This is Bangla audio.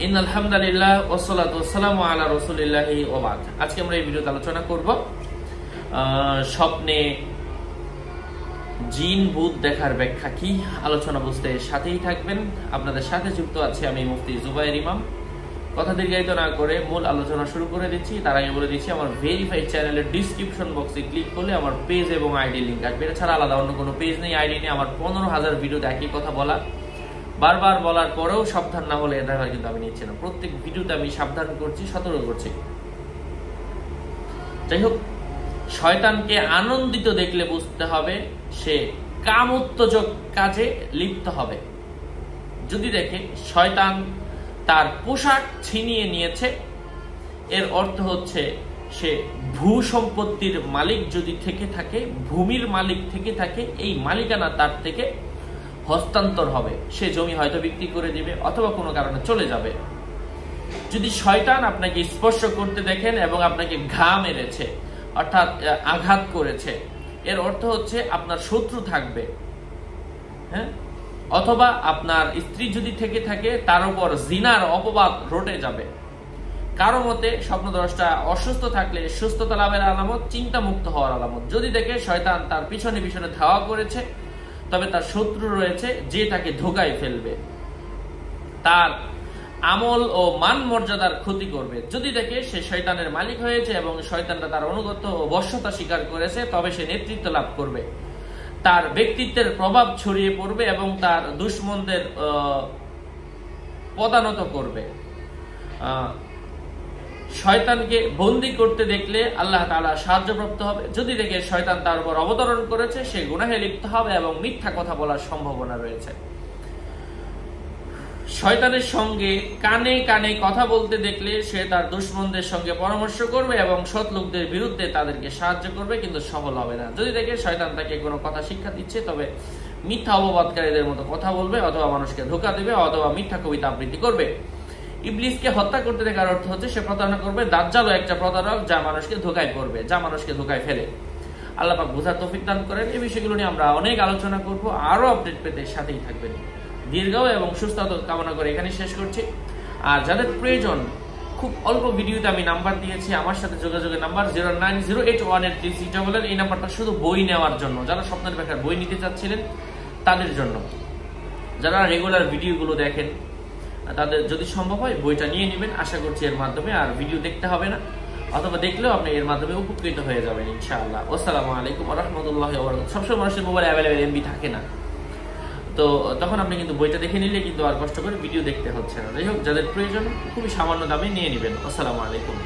ইন্নাল হামদুলিল্লাহ ওয়াসসালাতু ওয়াসসালামু আলা রাসূলিল্লাহি ওয়া বা'দ। আজকে আমরা এই ভিডিওতে আলোচনা করব স্বপ্নে জিন ভূত দেখার ব্যাখ্যা কি। আলোচনা বুঝতে সাথেই থাকবেন। আপনাদের সাথে যুক্ত আছে আমি মুফতি জুবায়ের ইমাম। কথা দীর্ঘায়িত না করে মূল আলোচনা শুরু করে দিচ্ছি। তার আগে বলে দিচ্ছি, আমার ভেরিফাইড চ্যানেলের ডিসক্রিপশন বক্সে ক্লিক করলে আমার পেজ এবং আইডি লিংক আসবে। এছাড়া আলাদা অন্য কোনো পেজ নেই, আইডি নেই। আমার 15,000 ভিডিওতে একই কথা বলা, বারবার বলার পরেও সাবধান না হলে এটা কিন্তু আমি নিচ্ছি না। প্রত্যেক ভিডিওতে আমি সাবধান করছি, সতর্ক করছি। যাই হোক, শয়তানকে আনন্দিত দেখলে বুঝতে হবে সে কামোত্তেজক কাজে লিপ্ত হবে। যদি দেখে শয়তান তার পোশাক ছিনিয়ে নিয়েছে, এর অর্থ হচ্ছে সে ভূ সম্পত্তির মালিক যদি থেকে থাকে, ভূমির মালিক থেকে থাকে, এই মালিকানা তার থেকে হস্তান্তর হবে। সে জমি হয়তো বিক্রি করে দিবে অথবা কোনো কারণে চলে যাবে। যদি শয়তান আপনাকে স্পর্শ করতে দেখেন এবং আপনাকে ঘা মেরেছে অর্থাৎ আঘাত করেছে, এর অর্থ হচ্ছে আপনার শত্রু থাকবে। হ্যাঁ, অথবা আপনার স্ত্রী যদি থেকে থাকে তার উপর জিনার অপবাদ রটে যাবে। কারো মতে স্বপ্নদ্রষ্টা অসুস্থ থাকলে সুস্থতা লাভের আলামত, চিন্তা মুক্ত হওয়ার আলামত। যদি দেখে শয়তান তার পিছনে পিছনে ধাওয়া করেছে, তবে তার শত্রু রয়েছে যে তাকে ধোকায় ফেলবে, তার আমল ও মান মর্যাদার ক্ষতি করবে। যদি দেখে সে শয়তানের মালিক হয়েছে এবং শয়তানরা তার অনুগত ও বশ্যতা স্বীকার করেছে, তবে সে নেতৃত্ব লাভ করবে, তার ব্যক্তিত্বের প্রভাব ছড়িয়ে পড়বে এবং তার দুশমনদের পদানত করবে। শয়তানকে বন্দী করতে দেখলে আল্লাহ তাআলা সাহায্যপ্রাপ্ত হবে। যদি দেখে শয়তান তার উপর অবতরণ করেছে, সে গুনাহে লিপ্ত হবে এবং মিথ্যা কথা বলার সম্ভাবনা রয়েছে। শয়তানের সঙ্গে কানে কানে কথা বলতে দেখলে সে তার দুশমনদের সঙ্গে পরামর্শ করবে এবং সৎ লোকদের বিরুদ্ধে তাদেরকে সাহায্য করবে, কিন্তু সফল হবে না। যদি দেখে শয়তান তাকে কোনো কথা শিক্ষা দিচ্ছে, তবে মিথ্যা অপবাদকারীদের মতো কথা বলবে অথবা মানুষকে ধোঁকা দেবে অথবা মিথ্যা কবিতা আবৃত্তি করবে। ইবলিসকে হত্যা করতে দেখার অর্থ হচ্ছে সে প্রতারণা করবে। দাজ্জালও একটা প্রতারক, যা মানুষকে ধোঁকায় করবে, যা মানুষকে ধোঁকায় ফেলে। আল্লাহ পাক বুঝার তৌফিক দান করেন। এই বিষয়গুলো নিয়ে আমরা অনেক আলোচনা করব। আরো আপডেট পেতে সাথেই থাকবেন। দীর্ঘায়ু এবং সুস্থতা কামনা করে এখানে শেষ করছি। আর যাদের প্রয়োজন, খুব অল্প ভিডিওতে আমি নাম্বার দিয়েছি, আমার সাথে যোগাযোগের নাম্বার 090818366। এই নাম্বারটা শুধু বই নেওয়ার জন্য, যারা স্বপ্নের ব্যাখ্যার বই নিতে চাচ্ছিলেন তাদের জন্য। যারা রেগুলার ভিডিওগুলো দেখেন তাদের যদি সম্ভব হয় বইটা নিয়ে নেবেন। আশা করছি এর মাধ্যমে আর ভিডিও দেখতে হবে না, অথবা দেখলেও আপনি এর মাধ্যমে উপকৃত হয়ে যাবেন ইনশাআল্লাহ। আসসালামু আলাইকুম ওয়া রাহমাতুল্লাহি ওয়া বারাকাতুহু। সবসময় মানুষের মোবাইলে অ্যাভেলেবেল এমবি থাকে না, তো তখন আপনি কিন্তু বইটা দেখে নিলে কিন্তু আর কষ্ট করে ভিডিও দেখতে হচ্ছে না। যাই হোক, যাদের প্রয়োজন খুবই সামান্য দামে নিয়ে নেবেন। আসসালামু আলাইকুম।